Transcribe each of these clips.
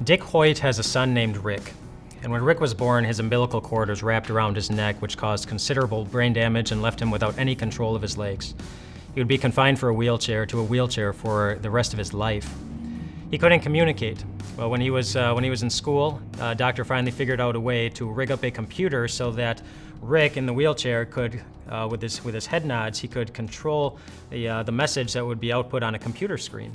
Dick Hoyt has a son named Rick, and when Rick was born, his umbilical cord was wrapped around his neck, which caused considerable brain damage and left him without any control of his legs. He would be confined to a wheelchair for the rest of his life. He couldn't communicate. Well, when he was in school, a doctor finally figured out a way to rig up a computer so that Rick in the wheelchair could, with his head nods, he could control the message that would be output on a computer screen.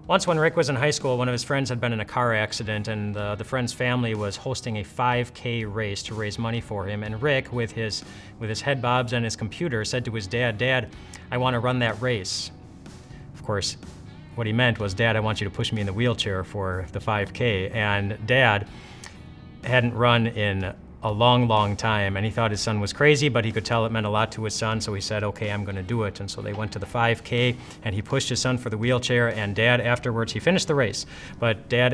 Once when Rick was in high school, one of his friends had been in a car accident, and the friend's family was hosting a 5K race to raise money for him. And Rick, with his head bobs and his computer, said to his dad, "Dad, I want to run that race." Of course, what he meant was, "Dad, I want you to push me in the wheelchair for the 5K." And Dad hadn't run in a long, long time, and he thought his son was crazy, but he could tell it meant a lot to his son, so he said, "Okay, I'm gonna do it." And so they went to the 5K, and he pushed his son for the wheelchair, and Dad afterwards, he finished the race, but Dad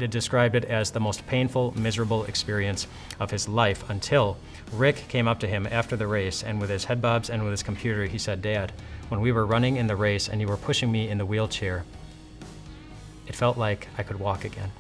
described it as the most painful, miserable experience of his life until Rick came up to him after the race, and with his head bobs and with his computer, he said, "Dad, when we were running in the race and you were pushing me in the wheelchair, it felt like I could walk again."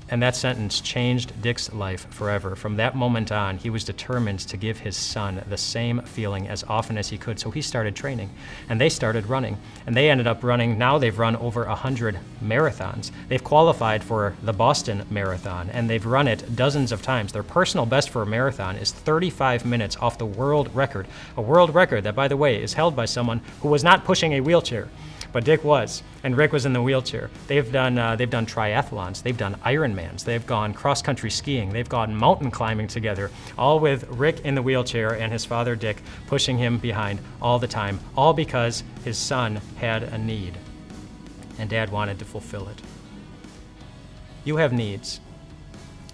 And that sentence changed Dick's life forever. From that moment on, he was determined to give his son the same feeling as often as he could. So he started training, and they started running. And they ended up running, now they've run over 100 marathons. They've qualified for the Boston Marathon, and they've run it dozens of times. Their personal best for a marathon is 35 minutes off the world record. A world record that, by the way, is held by someone who was not pushing a wheelchair. But Dick was, and Rick was in the wheelchair. They've done triathlons, they've done Ironmans, they've gone cross-country skiing, they've gone mountain climbing together, all with Rick in the wheelchair and his father Dick pushing him behind all the time, all because his son had a need, and Dad wanted to fulfill it. You have needs.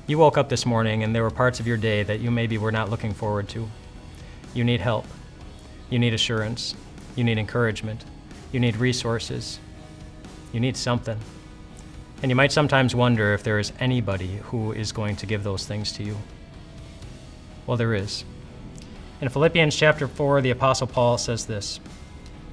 You woke up this morning and there were parts of your day that you maybe were not looking forward to. You need help. You need assurance. You need encouragement. You need resources. You need something. And you might sometimes wonder if there is anybody who is going to give those things to you. Well, there is. In Philippians chapter 4, the Apostle Paul says this.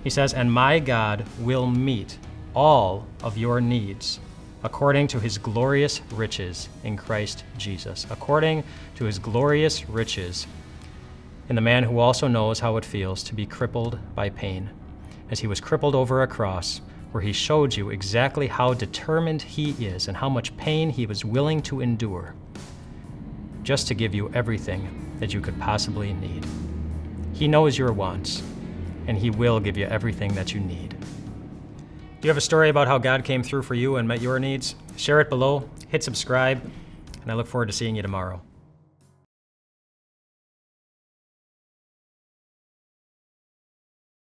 He says, "And my God will meet all of your needs according to his glorious riches in Christ Jesus." According to his glorious riches in the man who also knows how it feels to be crippled by pain, as he was crippled over a cross, where he showed you exactly how determined he is and how much pain he was willing to endure just to give you everything that you could possibly need. He knows your wants, and he will give you everything that you need. Do you have a story about how God came through for you and met your needs? Share it below, hit subscribe, and I look forward to seeing you tomorrow.